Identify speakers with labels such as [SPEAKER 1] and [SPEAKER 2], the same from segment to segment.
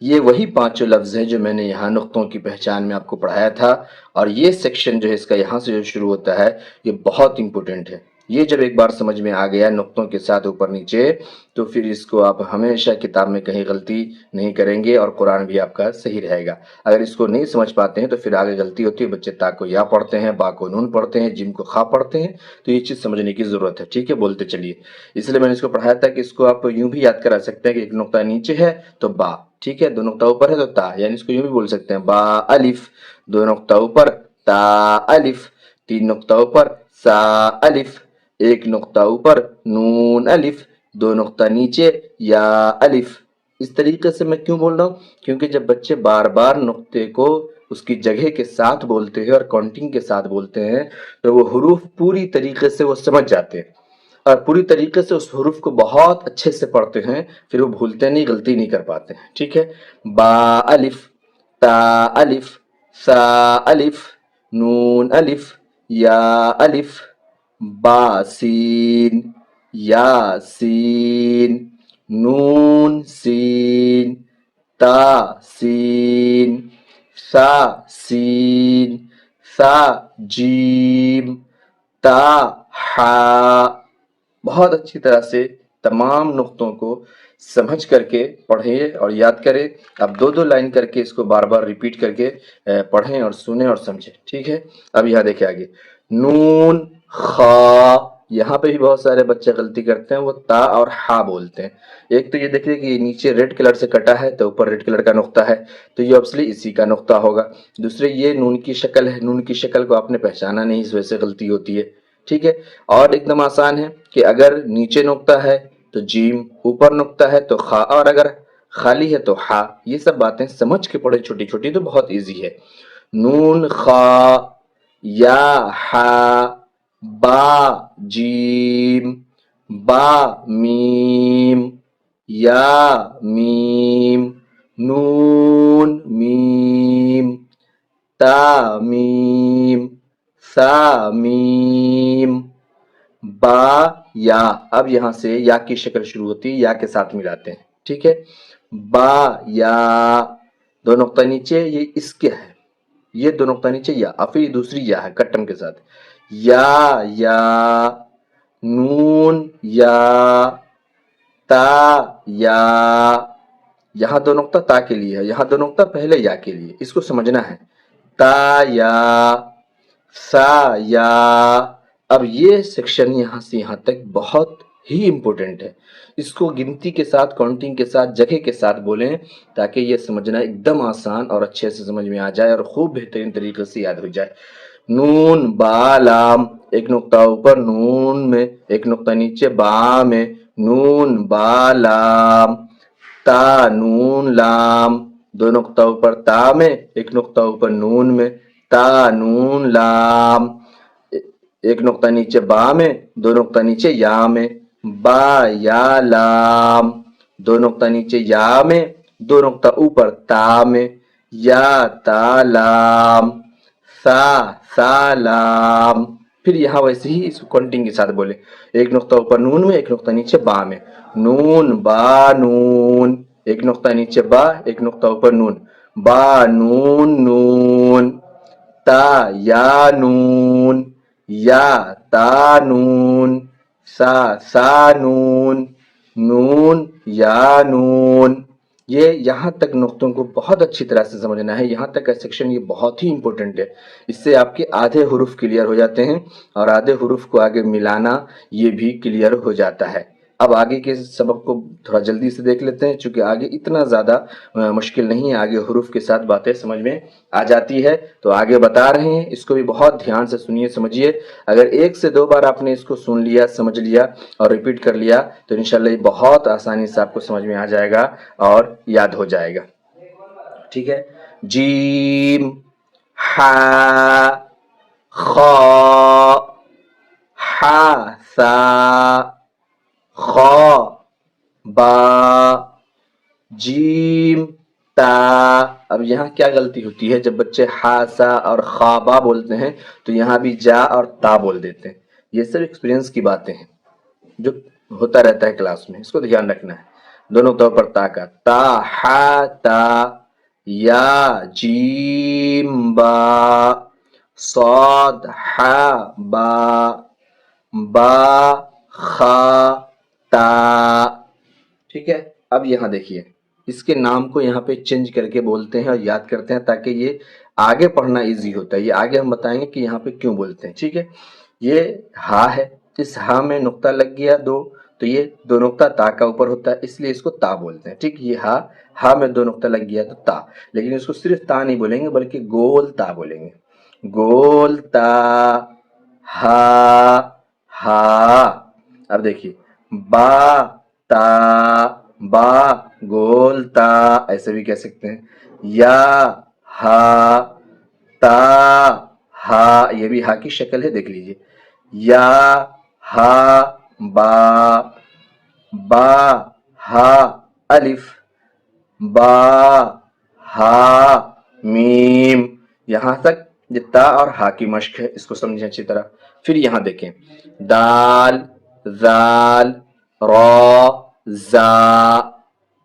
[SPEAKER 1] یہ وہی پانچوں لفظ ہیں جو میں نے یہاں نقطوں کی پہچان میں آپ کو پڑھایا تھا، اور یہ سیکشن جو ہے اس کا یہاں سے جو شروع ہوتا ہے یہ بہت امپورٹنٹ ہے۔ یہ جب ایک بار سمجھ میں آ گیا نقطوں کے ساتھ اوپر نیچے، تو پھر اس کو آپ ہمیشہ کتاب میں کہیں غلطی نہیں کریں گے، اور قرآن بھی آپ کا صحیح رہے گا۔ اگر اس کو نہیں سمجھ پاتے ہیں تو پھر آگے غلطی ہوتی ہے، بچے تا کو یا پڑھتے ہیں، با کو نون پڑھتے ہیں، جیم کو خا پڑھتے ہیں، تو یہ چیز سمجھنے کی ضرورت ہے۔ ٹھیک ہے، بولتے چلیے۔ اس لیے میں نے اس کو پڑھایا تھا کہ اس کو آپ یوں بھی یاد کرا سکتے ہیں کہ ایک نقطہ نیچے ہے تو با، ٹھیک ہے، دو نقطہ اوپر ہے تو تا، یعنی اس کو یوں بھی بول سکتے ہیں با الف، دو نقطہ اوپر تا الف، تین نقطہ اوپر سا الف، ایک نقطہ اوپر نون الف، دو نقطہ نیچے یا الف۔ اس طریقے سے میں کیوں بول رہا ہوں؟ کیونکہ جب بچے بار بار نقطے کو اس کی جگہ کے ساتھ بولتے ہیں اور کاؤنٹنگ کے ساتھ بولتے ہیں تو وہ حروف پوری طریقے سے وہ سمجھ جاتے ہیں، اور پوری طریقے سے اس حروف کو بہت اچھے سے پڑھتے ہیں، پھر وہ بھولتے نہیں، غلطی نہیں کر پاتے ہیں۔ ٹھیک ہے، با الف، تا الف، سا الف، نون الف، یا الف، با سین، یا سین، نون سین، تا سین، سا سین، سا جیم، تا حا۔ بہت اچھی طرح سے تمام نقطوں کو سمجھ کر کے پڑھیں اور یاد کریں۔ اب دو دو لائن کر کے اس کو بار بار ریپیٹ کر کے پڑھیں اور سنیں اور سمجھیں۔ ٹھیک ہے، اب یہاں دیکھیں آگے نون خا، یہاں پہ بھی بہت سارے بچے غلطی کرتے ہیں، وہ تا اور ہا بولتے ہیں۔ ایک تو یہ دیکھیے کہ نیچے ریڈ کلر سے کٹا ہے تو اوپر ریڈ کلر کا نقطہ ہے، تو یہ آبویسلی اسی کا نقطہ ہوگا۔ دوسرے یہ نون کی شکل ہے، نون کی شکل کو آپ نے پہچانا نہیں، اس وجہ سے غلطی ہوتی ہے۔ ٹھیک ہے، اور ایک دم آسان ہے کہ اگر نیچے نقطہ ہے تو جیم، اوپر نقطہ ہے تو خا، اور اگر خالی ہے تو ہا۔ یہ سب باتیں سمجھ کے پڑھے چھوٹی چھوٹی تو بہت ایزی ہے۔ نون خا، یا ہا، با جیم، با میم، یا میم، نون میم، تا میم، سا میم، با یا۔ اب یہاں سے یا کی شکل شروع ہوتی ہے، یا کے ساتھ ملاتے ہیں۔ ٹھیک ہے، با یا، دو نقطہ نیچے، یہ اس کے ہے، یہ دو نقطہ نیچے یا، اور پھر یہ دوسری یا ہے کٹم کے ساتھ، یا، نون یا، تا یا، یہاں دو نقطہ تا کے لیے ہے، یہاں دو نقطہ پہلے یا کے لیے، اس کو سمجھنا ہے۔ تا یا، سا یا۔ اب یہ سیکشن یہاں سے یہاں تک بہت ہی امپورٹنٹ ہے، اس کو گنتی کے ساتھ، کاؤنٹنگ کے ساتھ، جگہ کے ساتھ بولیں تاکہ یہ سمجھنا ایک دم آسان اور اچھے سے سمجھ میں آ جائے اور خوب بہترین طریقے سے یاد ہو جائے۔ نون با لام، ایک نقطہ اوپر نون میں، ایک نقطہ نیچے با میں، نون با لام، تا نون لام، دو نقطہ اوپر تا میں، ایک نقطہ اوپر نون میں، تا نون لام، ایک نقطہ نیچے با میں، دو نقطہ نیچے یا میں، با یا لام، دو نقطہ نیچے یا میں، دو نقطہ اوپر تا میں، یا تا لام، سا لام۔ پھر یہاں ویسے ہی اس کو کاؤنٹنگ کے ساتھ بولے، ایک نقطہ اوپر نون میں، ایک نقطہ نیچے با میں، نون با نون، ایک نقطہ نیچے با، ایک نقطہ اوپر نون، با نون نون، تا یا نون، یا تا نون، سا نون، نون یا نون۔ یہ یہاں تک نقطوں کو بہت اچھی طرح سے سمجھنا ہے، یہاں تک کا سیکشن یہ بہت ہی امپورٹنٹ ہے۔ اس سے آپ کے آدھے حروف کلیئر ہو جاتے ہیں، اور آدھے حروف کو آگے ملانا یہ بھی کلیئر ہو جاتا ہے۔ اب آگے کے سبق کو تھوڑا جلدی سے دیکھ لیتے ہیں، چونکہ آگے اتنا زیادہ مشکل نہیں ہے، آگے حروف کے ساتھ باتیں سمجھ میں آ جاتی ہے، تو آگے بتا رہے ہیں، اس کو بھی بہت دھیان سے سنیے، سمجھیے۔ اگر ایک سے دو بار آپ نے اس کو سن لیا، سمجھ لیا اور ریپیٹ کر لیا تو انشاءاللہ یہ بہت آسانی سے آپ کو سمجھ میں آ جائے گا اور یاد ہو جائے گا۔ ٹھیک ہے، جیم، ہا، خا، ہا سا، خا با، جیم تا۔ اب یہاں کیا غلطی ہوتی ہے، جب بچے ہا سا اور خا با بولتے ہیں تو یہاں بھی جا اور تا بول دیتے ہیں۔ یہ سب ایکسپیرینس کی باتیں ہیں جو ہوتا رہتا ہے کلاس میں، اس کو دھیان رکھنا ہے۔ دو نقطوں پر تا کا، تا ہا تا، یا جیم با، صاد ہا با، با خا تا. ٹھیک ہے. اب یہاں دیکھیے اس کے نام کو یہاں پہ چینج کر کے بولتے ہیں اور یاد کرتے ہیں تاکہ یہ آگے پڑھنا ایزی ہوتا ہے. یہ آگے ہم بتائیں گے کہ یہاں پہ کیوں بولتے ہیں. ٹھیک ہے. یہ ہا ہے، اس ہا میں نقطہ لگ گیا دو، تو یہ دو نقطہ تا کا اوپر ہوتا ہے، اس لیے اس کو تا بولتے ہیں. ٹھیک. یہ ہا میں دو نقطہ لگ گیا تو تا، لیکن اس کو صرف تا نہیں بولیں گے بلکہ گول تا بولیں گے. گول تا ہا ہا. اب دیکھیے با تا، با گول تا ایسے بھی کہہ سکتے ہیں. یا ہا تا ہا، یہ بھی ہا کی شکل ہے دیکھ لیجیے. یا ہا با، با ہا الف، با ہا میم. یہاں تک یہ تا اور ہا کی مشق ہے، اس کو سمجھیں اچھی طرح. پھر یہاں دیکھیں دال ذال را زا.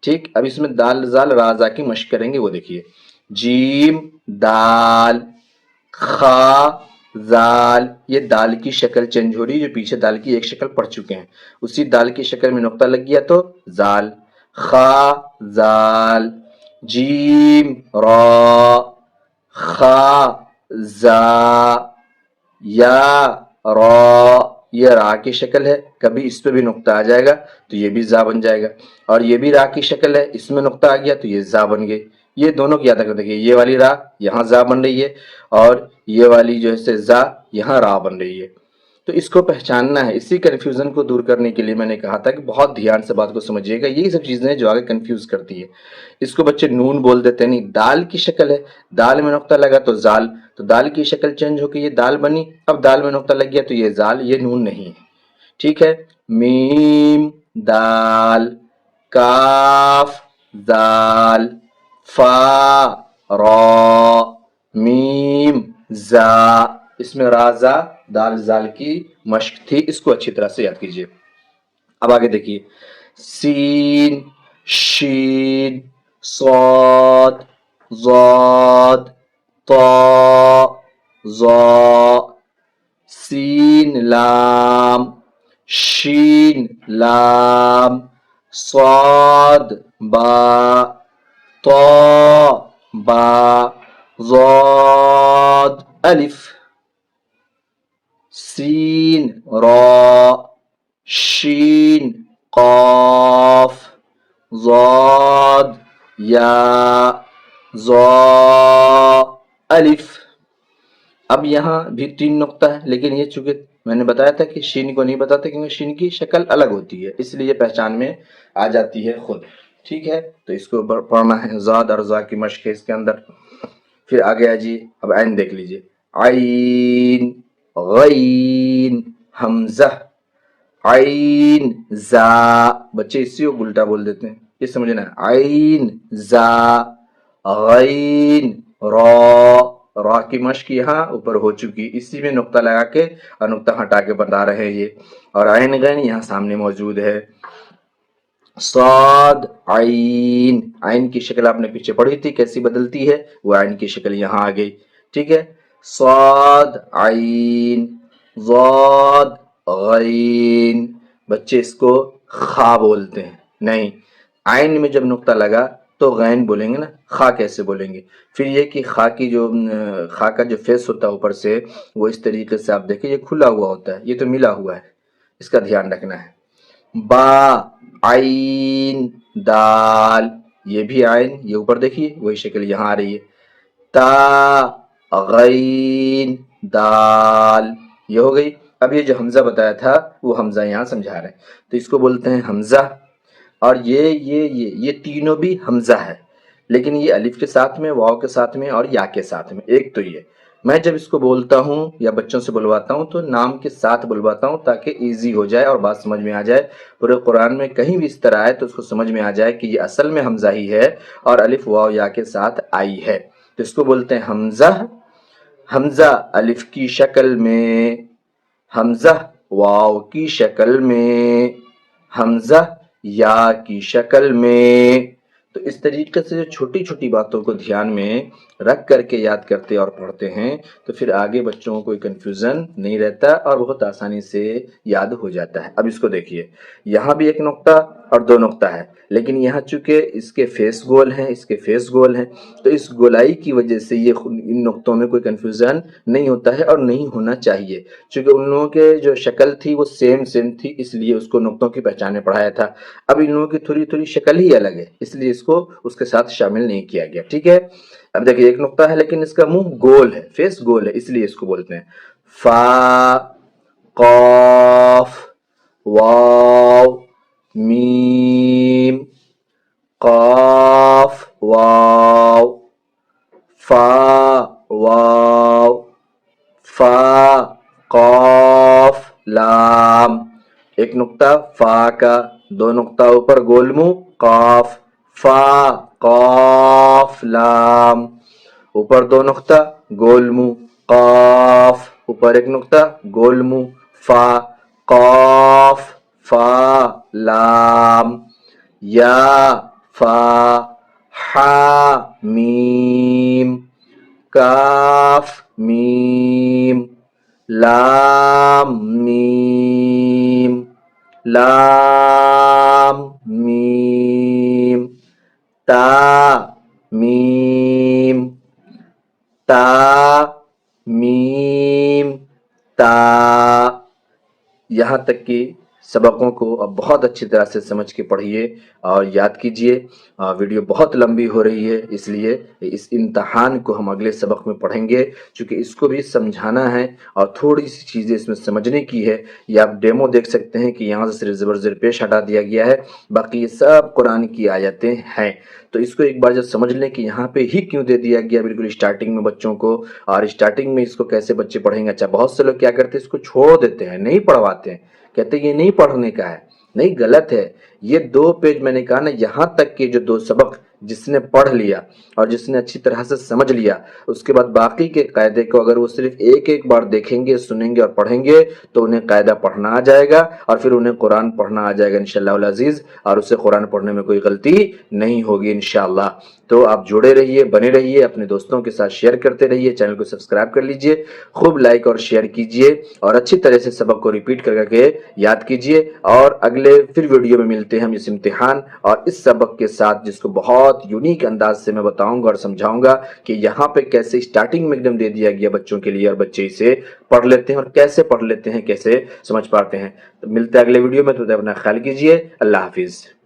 [SPEAKER 1] ٹھیک. اب اس میں دال زال را زا کی مشق کریں گے، وہ دیکھیے جیم دال، خا زال. یہ دال کی شکل چینج ہو رہی ہے، جو پیچھے دال کی ایک شکل پڑھ چکے ہیں، اسی دال کی شکل میں نقطہ لگ گیا تو زال، خا زال، جیم را، خا زا، یا را. یہ را کی شکل ہے، کبھی اس پہ بھی نقطہ آ جائے گا تو یہ بھی زا بن جائے گا، اور یہ بھی را کی شکل ہے، اس میں نقطہ آ گیا تو یہ زا بن گئی. یہ دونوں کی یاد رکھنا. دیکھیے یہ والی را یہاں زا بن رہی ہے اور یہ والی جو ہے زا یہاں را بن رہی ہے. تو اس کو پہچاننا ہے. اسی کنفیوژن کو دور کرنے کے لیے میں نے کہا تھا کہ بہت دھیان سے بات کو سمجھیے گا. یہی سب چیزیں جو آگے کنفیوز کرتی ہے. اس کو بچے نون بول دیتے ہیں. نہیں، دال کی شکل ہے، دال میں نقطہ لگا تو زال، تو دال کی شکل چینج ہو کے یہ دال بنی. اب دال میں نقطہ لگ گیا تو یہ زال، یہ نون نہیں ہے. ٹھیک ہے. میم دال، کاف دال، فا را، میم زا. اس میں را زا دال زال کی مشق تھی، اس کو اچھی طرح سے یاد کیجیے. اب آگے دیکھیے سین شین صاد ضاد طا ظا، سین لام، شین لام، صاد با، طا با، ضاد الف، سین را، شین قاف، ضاد یا، ضا الف. اب یہاں بھی تین نقطہ ہے، لیکن یہ چونکہ میں نے بتایا تھا کہ شین کو نہیں بتاتے کیونکہ شین کی شکل الگ ہوتی ہے، اس لیے پہچان میں آ جاتی ہے خود. ٹھیک ہے. تو اس کو پڑھنا ہے. زاد اور زا کی مشق ہے اس کے اندر. پھر آگے جی اب عین دیکھ لیجیے. عین غین حمزہ، عین زا. بچے اسی کو الٹا بول دیتے ہیں، یہ سمجھنا ہے. عین زا، غین را. را کی مشق یہاں اوپر ہو چکی، اسی میں نقطہ لگا کے اور نقطہ ہٹا کے بتا رہے ہیں یہ. اور عین غین یہاں سامنے موجود ہے. صاد عین، عین کی شکل آپ نے پیچھے پڑھی تھی کیسی بدلتی ہے، وہ عین کی شکل یہاں آ گئی. ٹھیک ہے. صاد عین، ضاد غین. بچے اس کو خا بولتے ہیں. نہیں، عین میں جب نقطہ لگا تو غین بولیں گے نا، خا کیسے بولیں گے؟ پھر یہ کہ خا کا جو فیس ہوتا ہے اوپر سے، وہ اس طریقے سے آپ دیکھیں یہ کھلا ہوا ہوتا ہے، یہ تو ملا ہوا ہے، اس کا دھیان رکھنا ہے. با عین دال، یہ بھی عین، یہ اوپر دیکھیے وہی شکل یہاں آ رہی ہے. تا غین دال، یہ ہو گئی. اب یہ جو حمزہ بتایا تھا وہ حمزہ یہاں سمجھا رہے ہیں، تو اس کو بولتے ہیں حمزہ. اور یہ تینوں بھی حمزہ ہے، لیکن یہ الف کے ساتھ میں، واو کے ساتھ میں اور یا کے ساتھ میں. ایک تو یہ میں جب اس کو بولتا ہوں یا بچوں سے بلواتا ہوں تو نام کے ساتھ بلواتا ہوں تاکہ ایزی ہو جائے اور بات سمجھ میں آ جائے. پورے قرآن میں کہیں بھی اس طرح آئے تو اس کو سمجھ میں آ جائے کہ یہ اصل میں حمزہ ہی ہے اور الف واو یا کے ساتھ آئی ہے. تو اس کو بولتے ہیں حمزہ. حمزہ الف کی شکل میں، حمزہ واو کی شکل میں، حمزہ یا کی شکل میں۔ تو اس طریقے سے جو چھوٹی چھوٹی باتوں کو دھیان میں رکھ کر کے یاد کرتے اور پڑھتے ہیں تو پھر آگے بچوں کو کوئی کنفیوژن نہیں رہتا اور بہت آسانی سے یاد ہو جاتا ہے۔ اب اس کو دیکھیے، یہاں بھی ایک نقطہ اور دو نقطہ ہے، لیکن یہاں چونکہ اس کے فیس گول ہیں، اس کے فیس گول ہیں، تو اس گولائی کی وجہ سے یہ ان نقطوں میں کوئی کنفیوژن نہیں ہوتا ہے اور نہیں ہونا چاہیے، چونکہ ان لوگوں کے جو شکل تھی وہ سیم تھی، اس لیے اس کو نقطوں کی پہچان میں پڑھایا تھا۔ اب ان لوگوں کی تھوڑی تھوڑی شکل ہی الگ ہے، اس لیے اس کو اس کے ساتھ شامل نہیں کیا گیا، ٹھیک ہے۔ اب دیکھیے ایک نقطہ ہے لیکن اس کا منہ گول ہے، فیس گول ہے، اس لیے اس کو بولتے ہیں فا، قاف، واو، میم، قاف، واو، فا، واو، فا، قاف، لام۔ ایک نقطہ فا کا، دو نقطہ اوپر گول منہ قاف، فا، قاف، لام، اوپر دو نقطہ گول منہ قاف، اوپر ایک نقطہ گول منہ فا، قاف، فا، لام، یا، فا، حا، میم، کاف، میم، لام، میم، لام، میم، تا، میم، تا، میم، تا۔ یہاں تک کہ سبقوں کو اب بہت اچھی طرح سے سمجھ کے پڑھیے اور یاد کیجئے۔ ویڈیو بہت لمبی ہو رہی ہے، اس لیے اس امتحان کو ہم اگلے سبق میں پڑھیں گے، چونکہ اس کو بھی سمجھانا ہے اور تھوڑی سی چیزیں اس میں سمجھنے کی ہے۔ یہ آپ ڈیمو دیکھ سکتے ہیں کہ یہاں سے صرف زبر زیر پیش ہٹا دیا گیا ہے، باقی یہ سب قرآن کی آیتیں ہیں۔ تو اس کو ایک بار جب سمجھ لیں کہ یہاں پہ ہی کیوں دے دیا گیا بالکل اسٹارٹنگ میں بچوں کو، اور اسٹارٹنگ میں اس کو کیسے بچے پڑھیں گے۔ اچھا بہت سے لوگ کیا کرتے ہیں، اس کو چھوڑ دیتے ہیں، نہیں پڑھواتے ہیں، کہتے ہیں یہ نہیں پڑھنے کا ہے۔ نہیں، غلط ہے۔ یہ 2 پیج میں نے کہا نا، یہاں تک کہ جو 2 سبق جس نے پڑھ لیا اور جس نے اچھی طرح سے سمجھ لیا، اس کے بعد باقی کے قاعدے کو اگر وہ صرف ایک بار دیکھیں گے، سنیں گے اور پڑھیں گے تو انہیں قاعدہ پڑھنا آ جائے گا اور پھر انہیں قرآن پڑھنا آ جائے گا انشاءاللہ العزیز، اور اسے قرآن پڑھنے میں کوئی غلطی نہیں ہوگی انشاءاللہ۔ تو آپ جڑے رہیے، بنے رہیے، اپنے دوستوں کے ساتھ شیئر کرتے رہیے، چینل کو سبسکرائب کر لیجئے، خوب لائک اور شیئر کیجئے اور اچھی طرح سے سبق کو ریپیٹ کر کے یاد کیجئے۔ اور اگلے پھر ویڈیو میں ملتے ہیں ہم اس امتحان اور اس سبق کے ساتھ، جس کو بہت یونیک انداز سے میں بتاؤں گا اور سمجھاؤں گا کہ یہاں پہ کیسے اسٹارٹنگ میں ایک دم دے دیا گیا بچوں کے لیے اور بچے اسے پڑھ لیتے ہیں اور کیسے پڑھ لیتے ہیں، کیسے سمجھ پاتے ہیں۔ تو ملتے ہیں اگلے ویڈیو میں، تو اپنا خیال کیجئے۔ اللہ حافظ۔